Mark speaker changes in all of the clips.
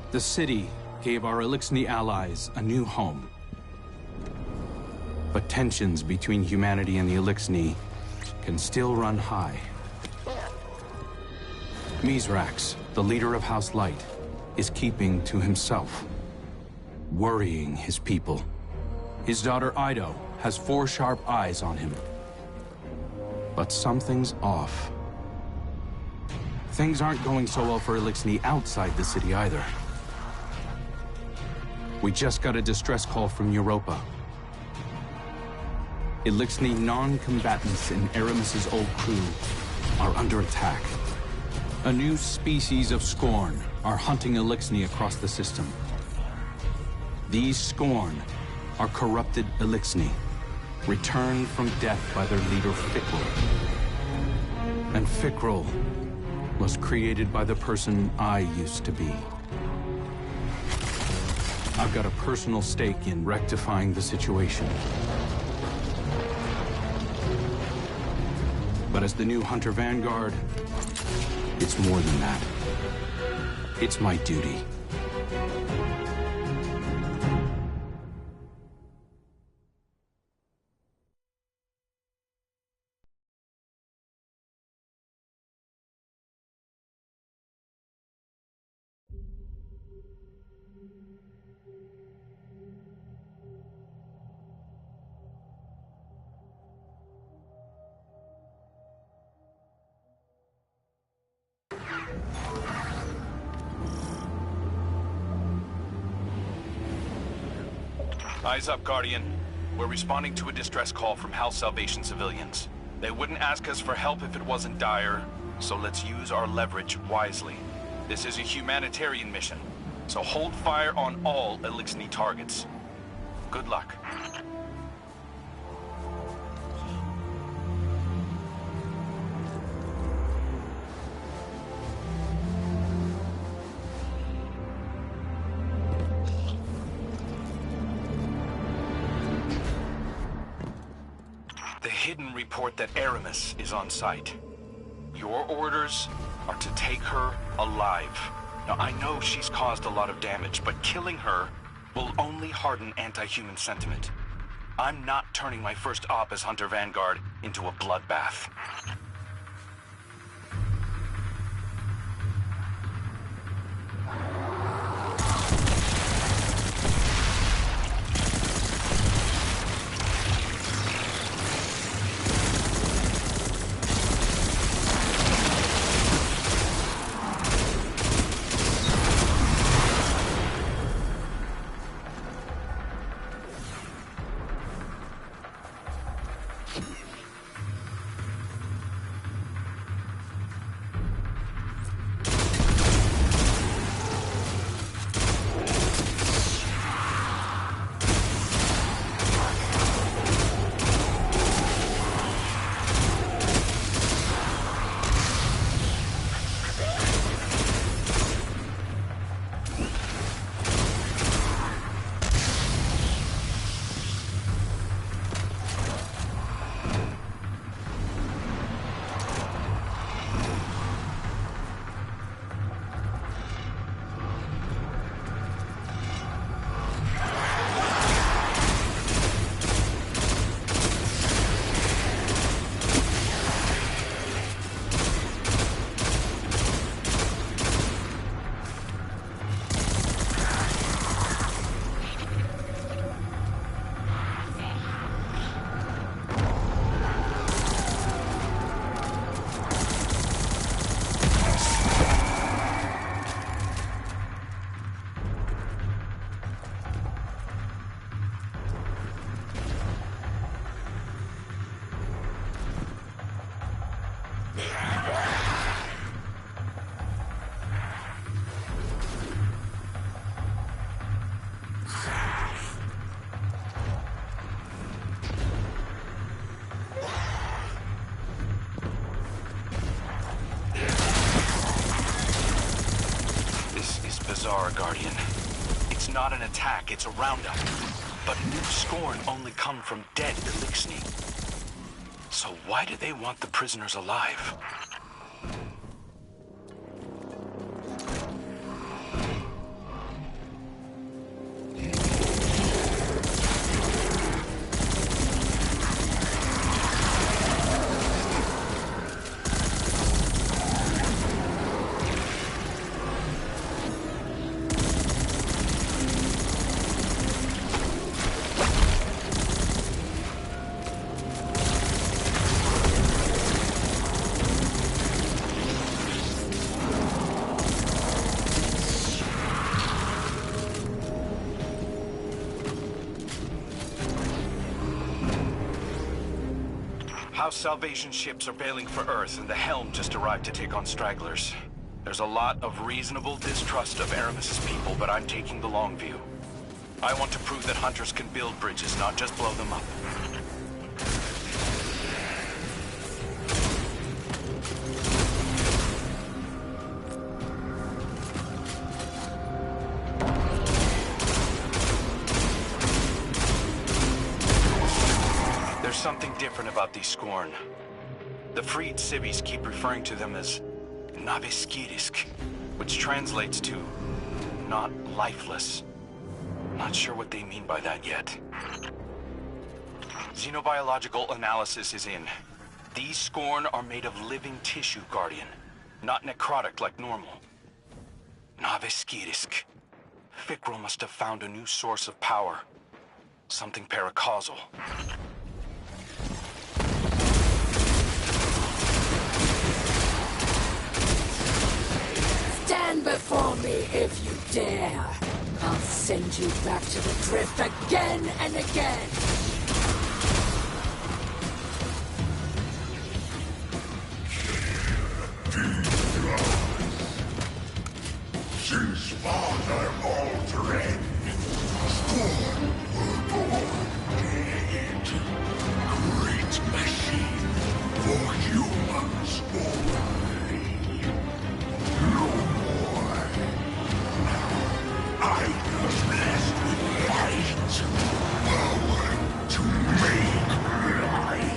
Speaker 1: The city gave our Elixni allies a new home. But tensions between humanity and the Elixni can still run high. Mizrax, the leader of House Light, is keeping to himself, worrying his people. His daughter Ido has 4 sharp eyes on him. But something's off. Things aren't going so well for Elixni outside the city either. We just got a distress call from Europa. Elixni non-combatants in Aramis's old crew are under attack. A new species of Scorn are hunting Elixni across the system. These Scorn are corrupted Elixni, returned from death by their leader Fikrul. And Fikrul was created by the person I used to be. I've got a personal stake in rectifying the situation. But as the new Hunter Vanguard, it's more than that. It's my duty.
Speaker 2: Eyes up, Guardian. We're responding to a distress call from House Salvation civilians. They wouldn't ask us for help if it wasn't dire, so let's use our leverage wisely. This is a humanitarian mission, so hold fire on all Elixni targets. Good luck. Hidden report that Aramis is on site. Your orders are to take her alive. Now, I know she's caused a lot of damage, but killing her will only harden anti-human sentiment. I'm not turning my first op as Hunter Vanguard into a bloodbath. Guardian. It's not an attack, it's a roundup. But new Scorn only come from dead Elixni. So why do they want the prisoners alive? House Salvation ships are bailing for Earth, and the Helm just arrived to take on stragglers. There's a lot of reasonable distrust of Aramis's people, but I'm taking the long view. I want to prove that hunters can build bridges, not just blow them up. There's something different about these Scorn. The freed civvies keep referring to them as Naviskirisk, which translates to not lifeless. Not sure what they mean by that yet. Xenobiological analysis is in. These Scorn are made of living tissue, Guardian. Not necrotic like normal. Naviskirisk. Fikrul must have found a new source of power. Something paracausal.
Speaker 3: Stand before me if you dare. I'll send you back to the drift again and again.
Speaker 4: Since Father Aldrin, Scorn were born dead. Great machine for humans only. No more. I was blessed with light, power to make light.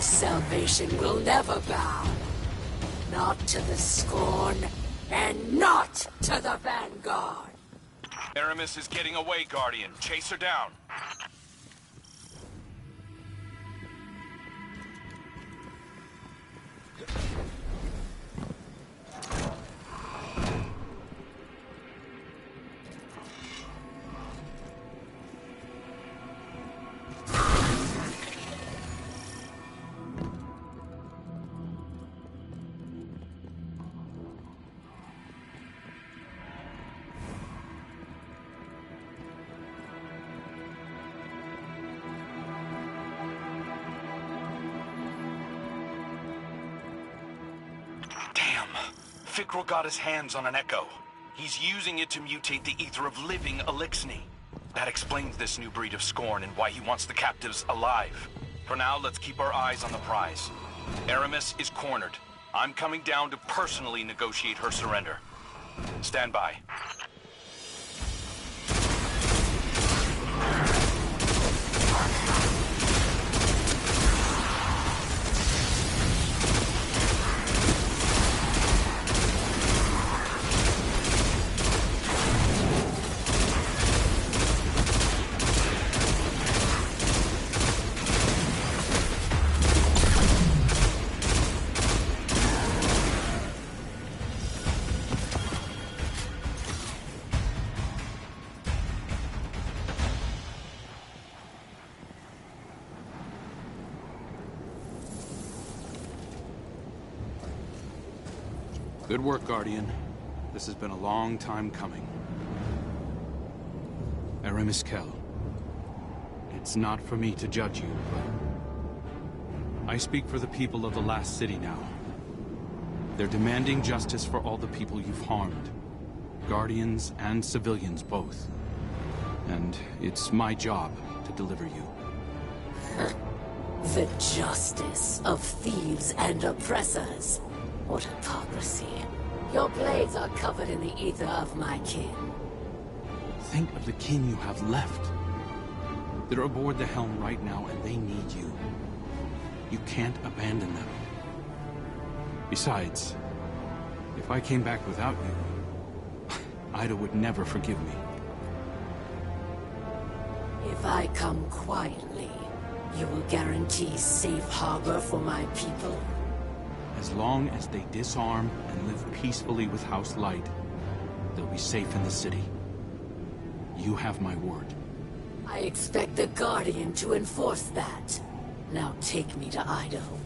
Speaker 3: Salvation will never bow. Not to the Scorn, and not to the Vanguard.
Speaker 2: Aramis is getting away, Guardian. Chase her down. Fikrul got his hands on an echo. He's using it to mutate the ether of living Elixni. That explains this new breed of Scorn and why he wants the captives alive. For now, let's keep our eyes on the prize. Aramis is cornered. I'm coming down to personally negotiate her surrender. Stand by.
Speaker 1: Good work, Guardian. This has been a long time coming. Aramis Kell. It's not for me to judge you, but I speak for the people of the last city now. They're demanding justice for all the people you've harmed. Guardians and civilians both. And it's my job to deliver you.
Speaker 3: The justice of thieves and oppressors. What hypocrisy. Your blades are covered in the ether of my kin.
Speaker 1: Think of the kin you have left. They're aboard the helm right now, and they need you. You can't abandon them. Besides, if I came back without you, Ida would never forgive me.
Speaker 3: If I come quietly, you will guarantee safe harbor for my people?
Speaker 1: As long as they disarm and live peacefully with House Light, they'll be safe in the city. You have my word.
Speaker 3: I expect the Guardian to enforce that. Now take me to Idaho.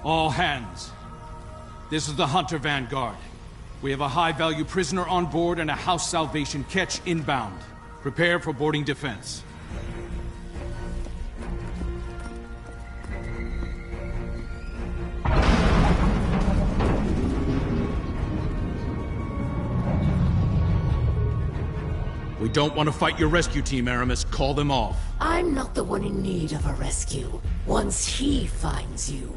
Speaker 1: All hands. This is the Hunter Vanguard. We have a high-value prisoner on board and a House Salvation catch inbound. Prepare for boarding defense. We don't want to fight your rescue team, Aramis. Call them off.
Speaker 3: I'm not the one in need of a rescue. Once he finds you.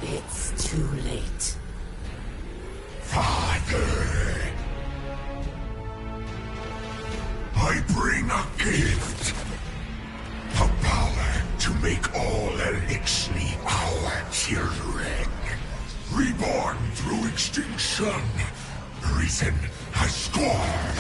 Speaker 3: It's too late.
Speaker 4: Father, I bring a gift. A power to make all Elixni our children. Reborn through extinction, risen as scorn.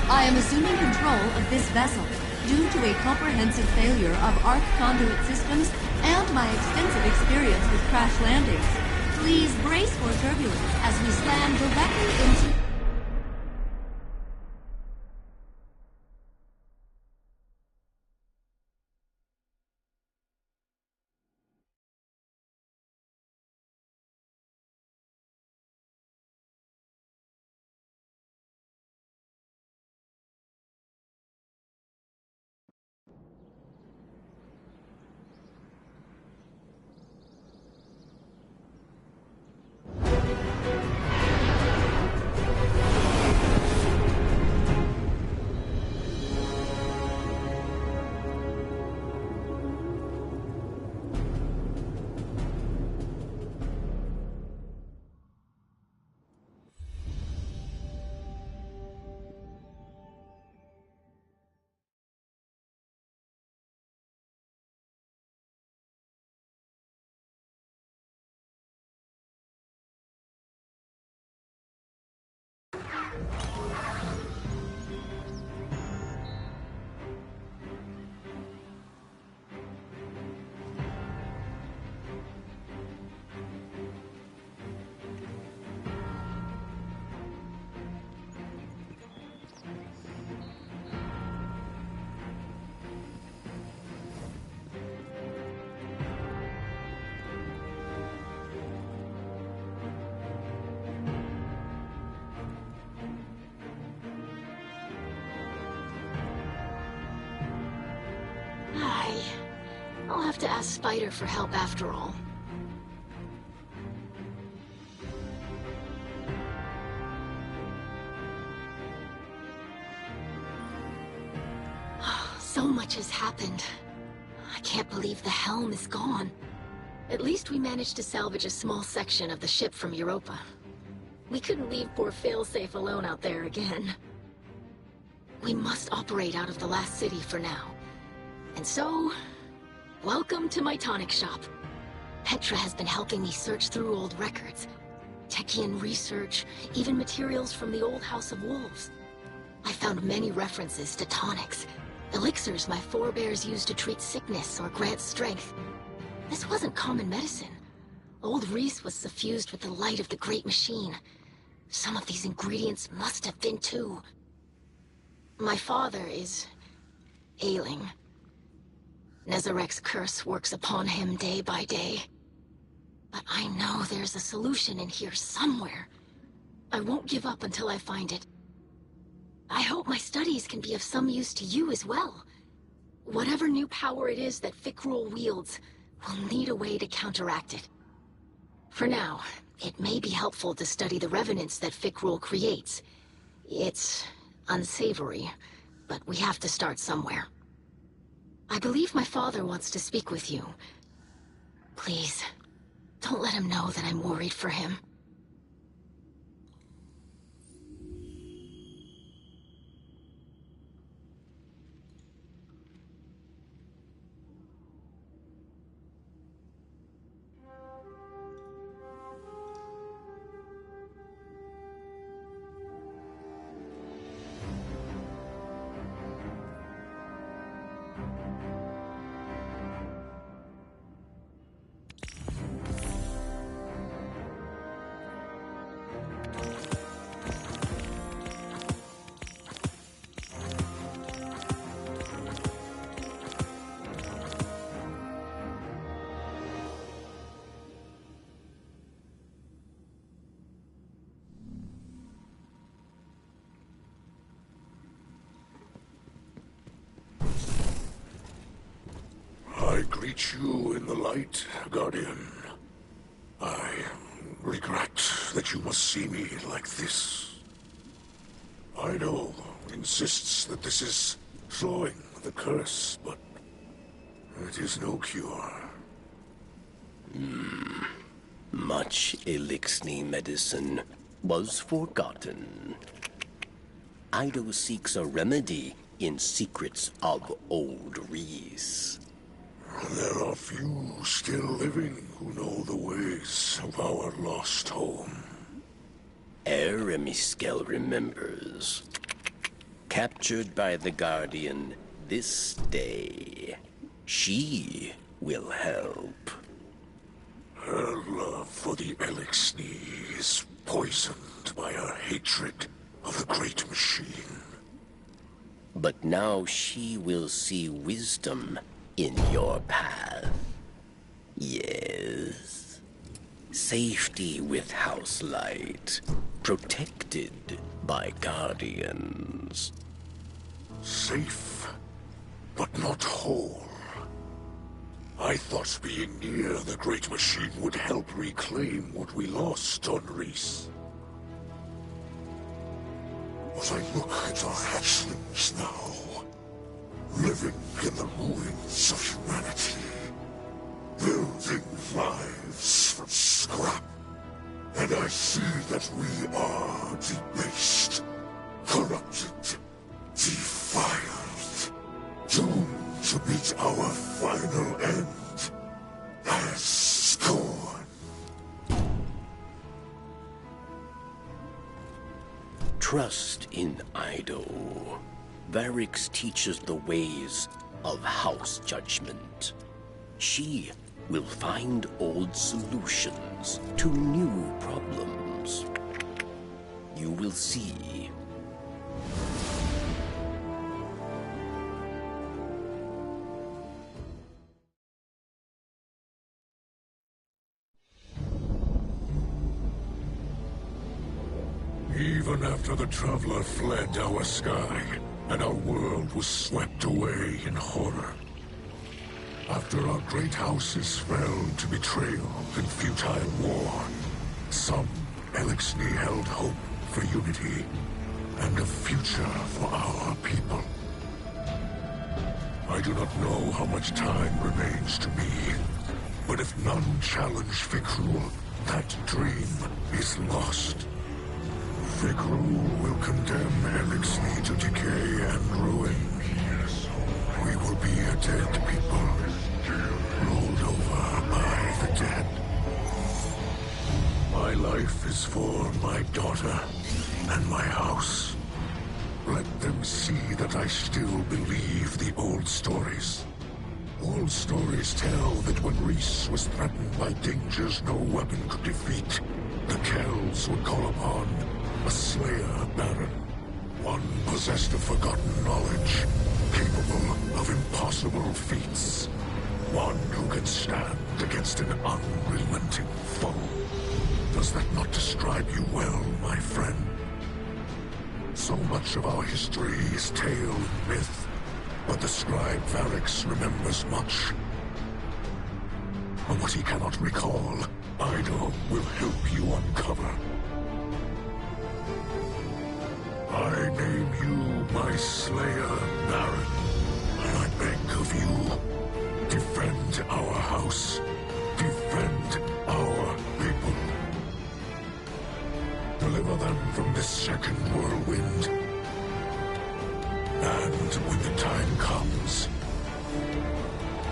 Speaker 5: I am assuming control of this vessel due to a comprehensive failure of arc conduit systems and my extensive experience with crash landings. Please brace for turbulence as we slam directly into...
Speaker 3: I'll have to ask Spider for help after all. So much has happened. I can't believe the helm is gone. At least we managed to salvage a small section of the ship from Europa. We couldn't leave poor Failsafe alone out there again. We must operate out of the last city for now. And so, welcome to my tonic shop. Petra has been helping me search through old records. Techian research, even materials from the old House of Wolves. I found many references to tonics. Elixirs my forebears used to treat sickness or grant strength. This wasn't common medicine. Old Reese was suffused with the light of the Great Machine. Some of these ingredients must have been too. My father is ailing. Nezarek's curse works upon him day by day. But I know there's a solution in here somewhere. I won't give up until I find it. I hope my studies can be of some use to you as well. Whatever new power it is that Fikrul wields, we'll need a way to counteract it. For now, it may be helpful to study the revenants that Fikrul creates. It's unsavory, but we have to start somewhere. I believe my father wants to speak with you. Please, don't let him know that I'm worried for him.
Speaker 4: I greet you in the light, Guardian. I regret that you must see me like this. Ido insists that this is slowing the curse, but it is no cure.
Speaker 6: Much Elixni medicine was forgotten. Ido seeks a remedy in secrets of old Reese.
Speaker 4: There are few still living who know the ways of our lost home.
Speaker 6: Eremiskel remembers. Captured by the Guardian this day, she will help.
Speaker 4: Her love for the Elixni is poisoned by her hatred of the Great Machine.
Speaker 6: But now she will see wisdom in your path. Yes. Safety with House Light. Protected by Guardians.
Speaker 4: Safe, but not whole. I thought being near the Great Machine would help reclaim what we lost on Reese. But I look at our hatchlings now, living in the ruins of humanity, building lives from scrap, and I see that we are debased, corrupted, defiled, doomed to meet our final end as scorn.
Speaker 6: Trust in Ido. Varix teaches the ways of House Judgment. She will find old solutions to new problems. You will see.
Speaker 4: Even after the Traveler fled our sky, and our world was swept away in horror, After our great houses fell to betrayal and futile war, some Elixni held hope for unity and a future for our people. I do not know how much time remains to me, but if none challenge Fikrul, that dream is lost. Fikrul will condemn Elixni to decay and ruin. We will be a dead people, rolled over by the dead. My life is for my daughter and my house. Let them see that I still believe the old stories. Old stories tell that when Reese was threatened by dangers no weapon could defeat, the Kells would call upon a Slayer Baron. One possessed of forgotten knowledge, capable of impossible feats. One who can stand against an unrelenting foe. Does that not describe you well, my friend? So much of our history is tale and myth, but the scribe Varix remembers much. But what he cannot recall, Ido will help you uncover. I name you my Slayer Baron, and I beg of you, defend our house, defend our people. Deliver them from this second whirlwind. And when the time comes,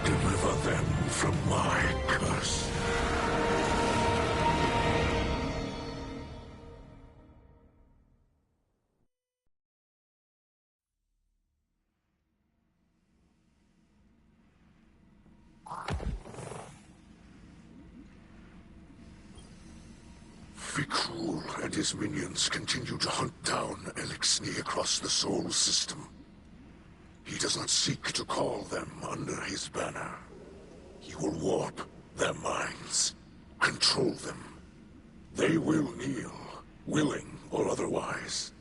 Speaker 4: deliver them from my curse. Fikrul and his minions continue to hunt down Elixni across the Soul System. He does not seek to call them under his banner. He will warp their minds, control them. They will kneel, willing or otherwise.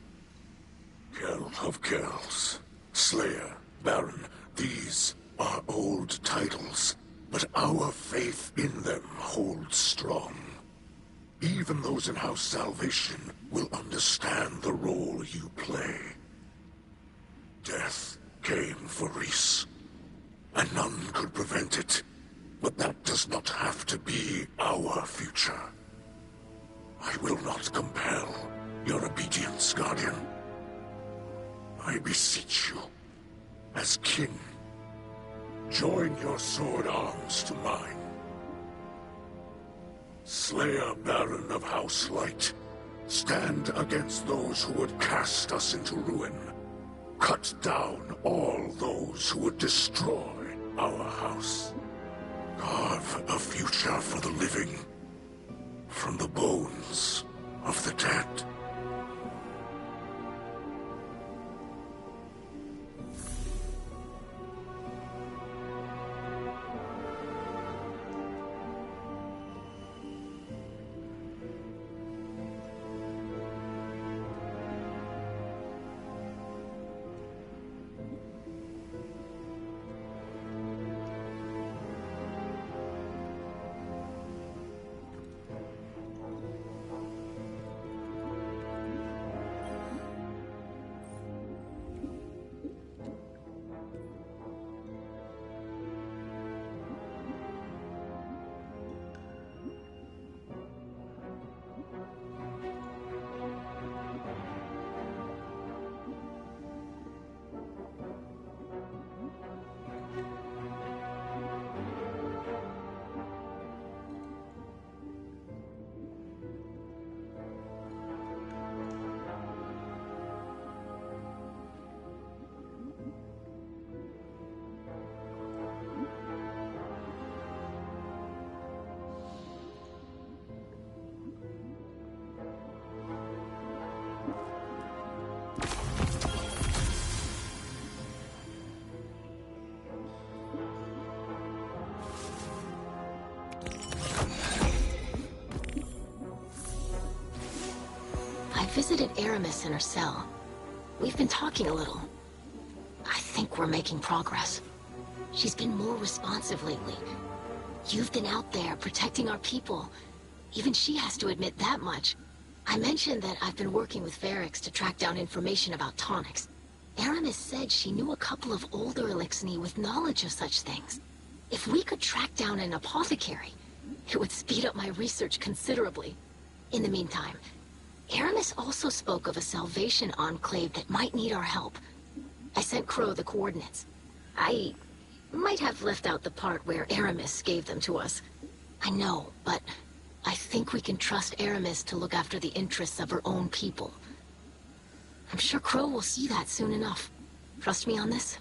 Speaker 4: Kell of Kells, Slayer, Baron, these are old titles, but our faith in them holds strong. Even those in House Salvation will understand the role you play. Death came for Reese, and none could prevent it. But that does not have to be our future. I will not compel your obedience, Guardian. I beseech you, as kin, join your sword arms to mine. Slayer Baron of House Light, stand against those who would cast us into ruin. Cut down all those who would destroy our house. Carve a future for the living from the bones of the dead.
Speaker 3: I visited Aramis in her cell. We've been talking a little. I think we're making progress. She's been more responsive lately. You've been out there protecting our people. Even she has to admit that much. I mentioned that I've been working with Varix to track down information about tonics. Aramis said she knew a couple of older Elixni with knowledge of such things. If we could track down an apothecary, it would speed up my research considerably. In the meantime, Aramis also spoke of a Salvation Enclave that might need our help. I sent Crow the coordinates. I might have left out the part where Aramis gave them to us. I know, but I think we can trust Aramis to look after the interests of her own people. I'm sure Crow will see that soon enough. Trust me on this?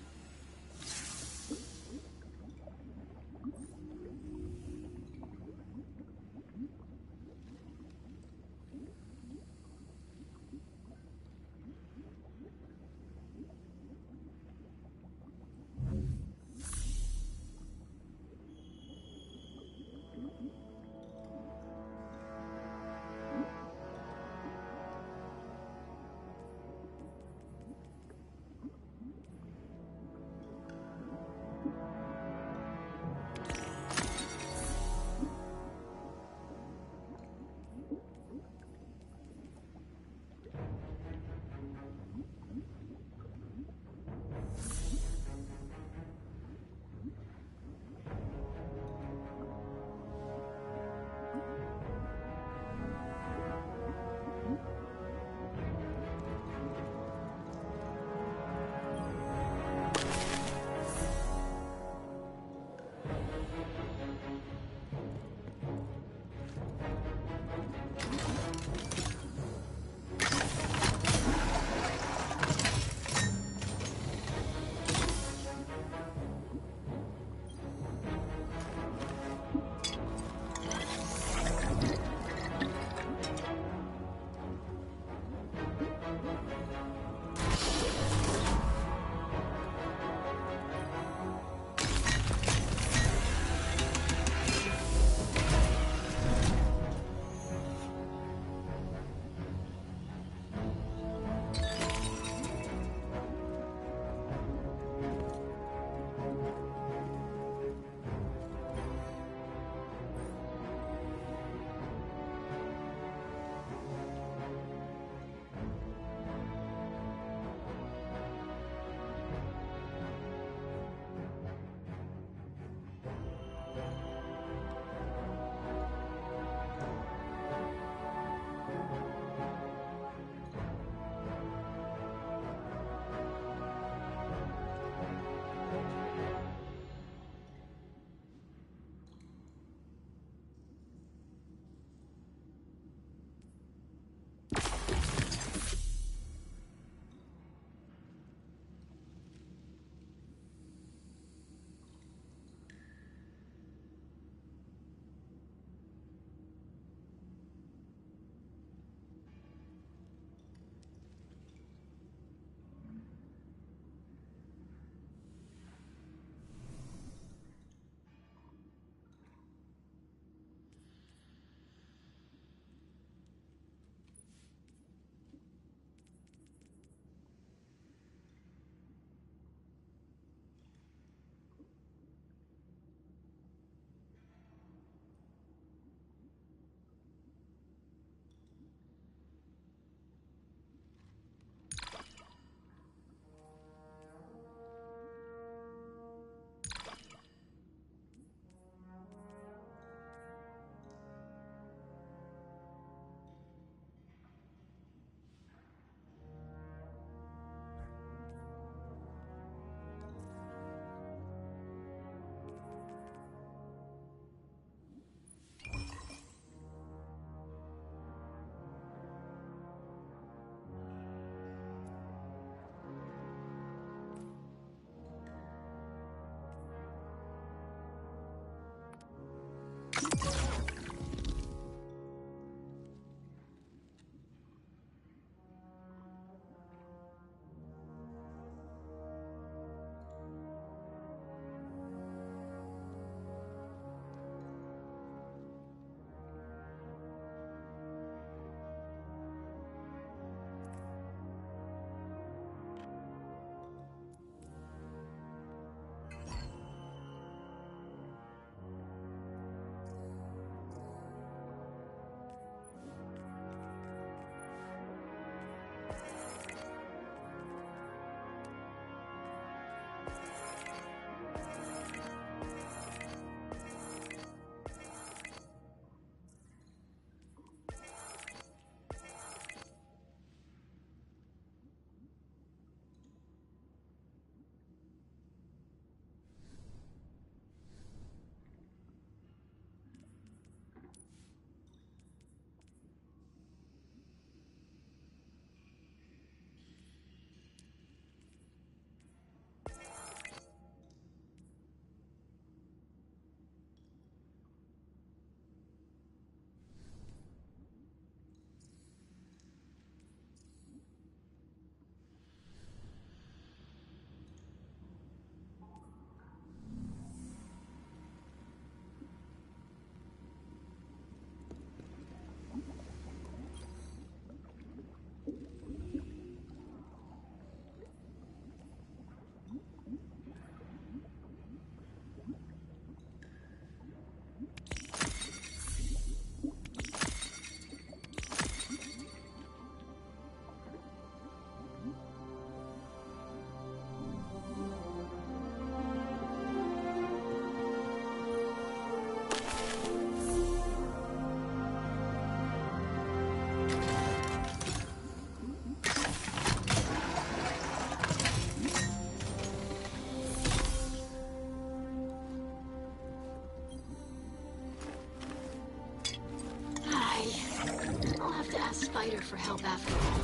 Speaker 3: fighter for help after all.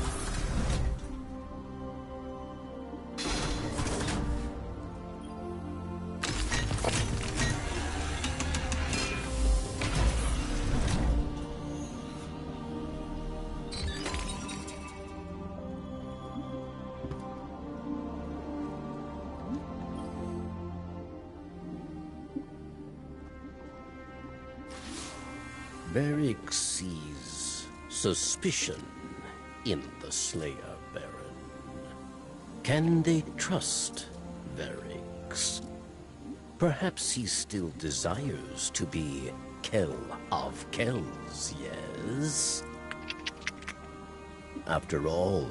Speaker 6: Varric sees suspicion in the Slayer Baron. Can they trust Varric? Perhaps he still desires to be Kell of Kells, yes? After all,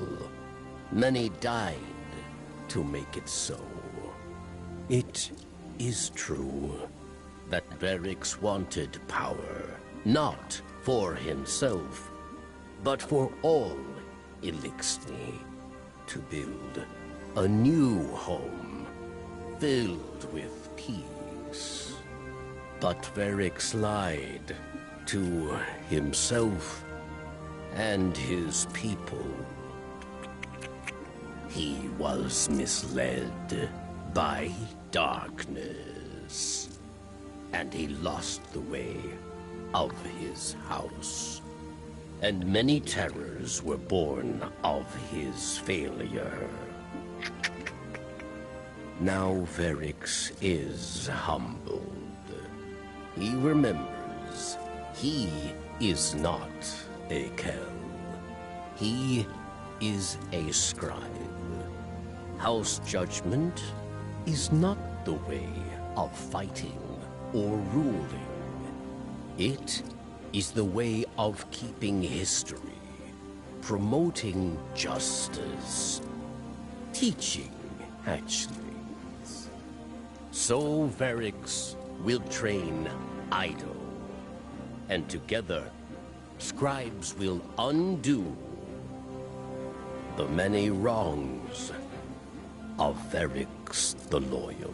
Speaker 6: many died to make it so. It is true that Varric wanted power, not for himself, but for all Eliksni, to build a new home filled with peace. But Varric lied to himself and his people. He was misled by darkness, and he lost the way of his house. And many terrors were born of his failure. Now Varric is humbled. He remembers he is not a Kell. He is a scribe. House judgment is not the way of fighting or ruling. It is the way of keeping history, promoting justice, teaching hatchlings. So Varric will train Ido, and together, scribes will undo the many wrongs of Varric the Loyal.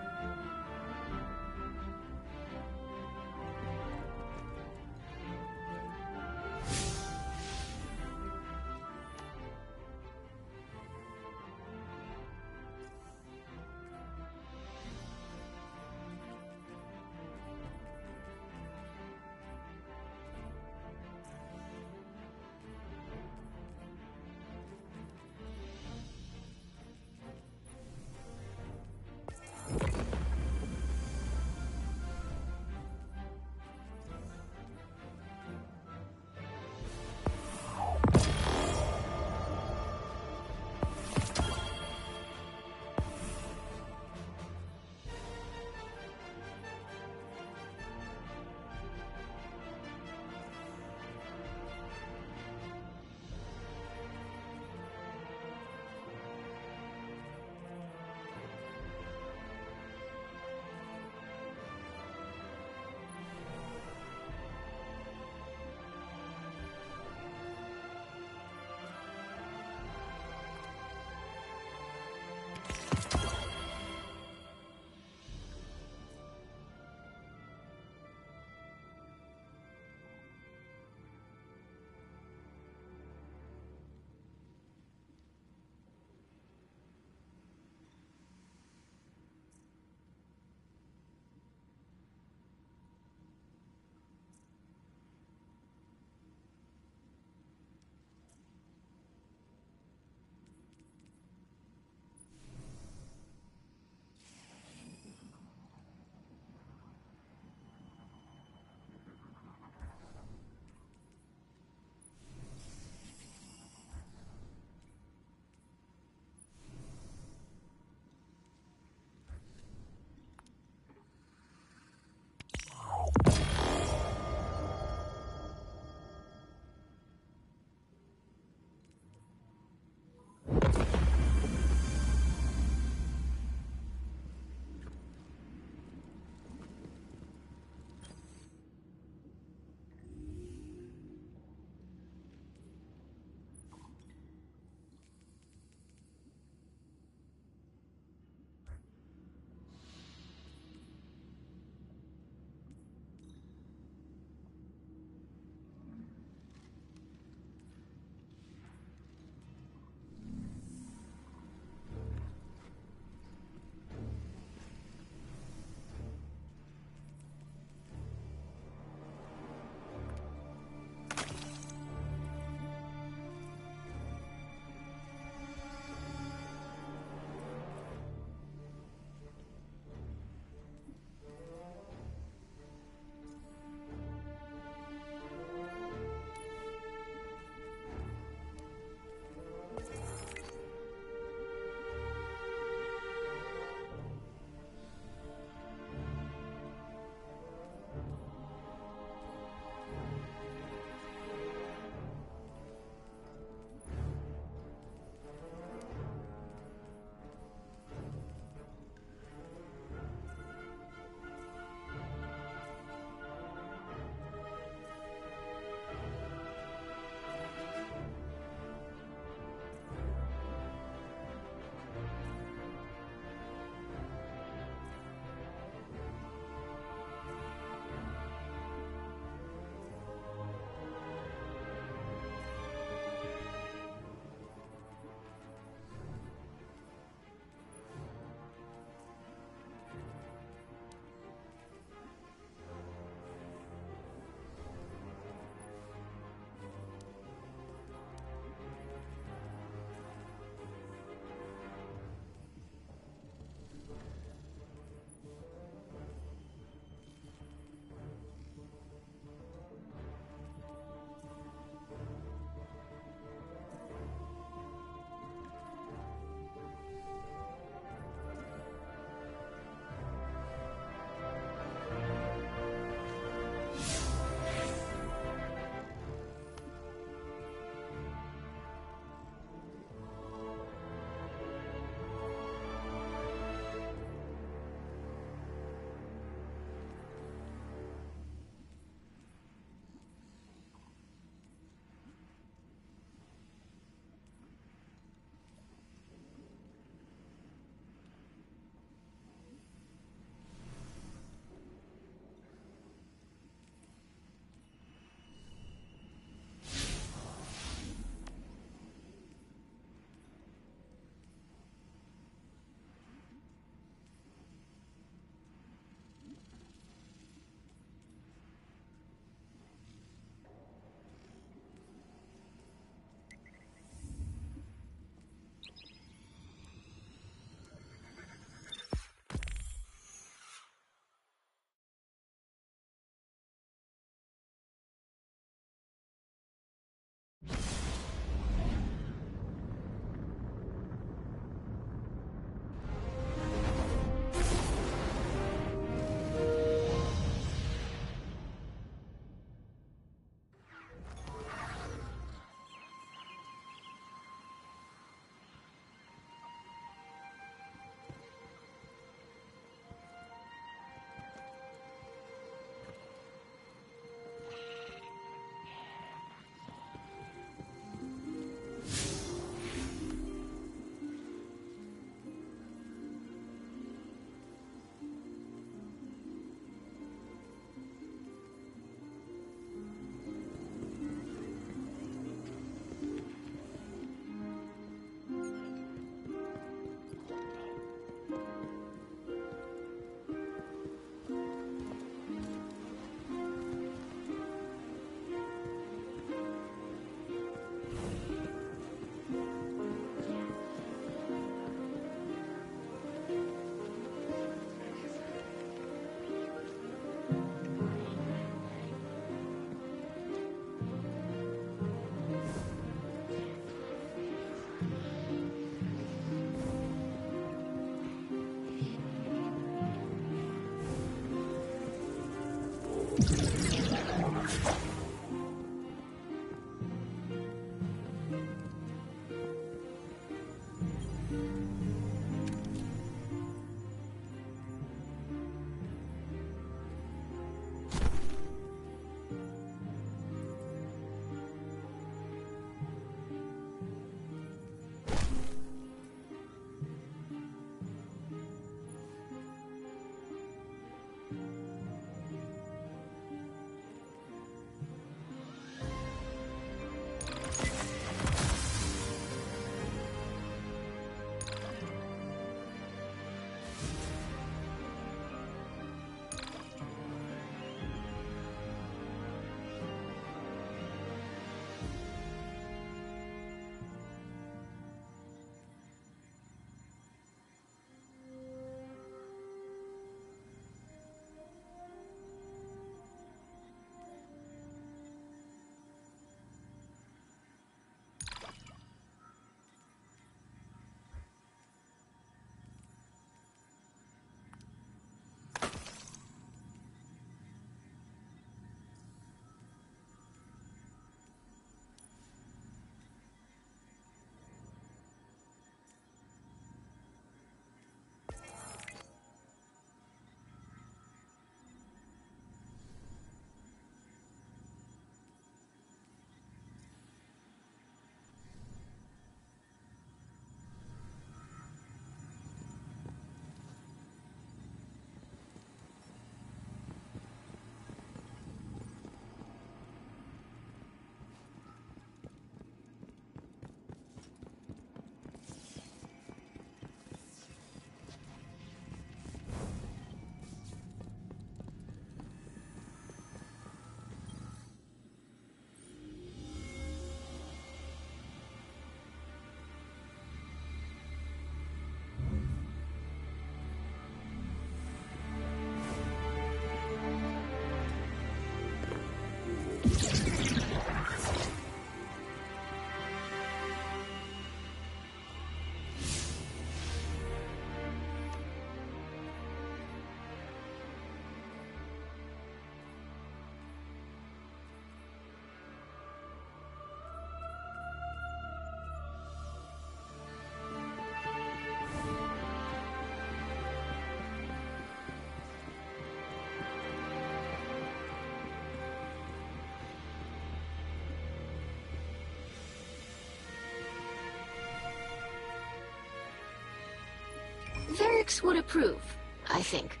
Speaker 3: Critics would approve, I think.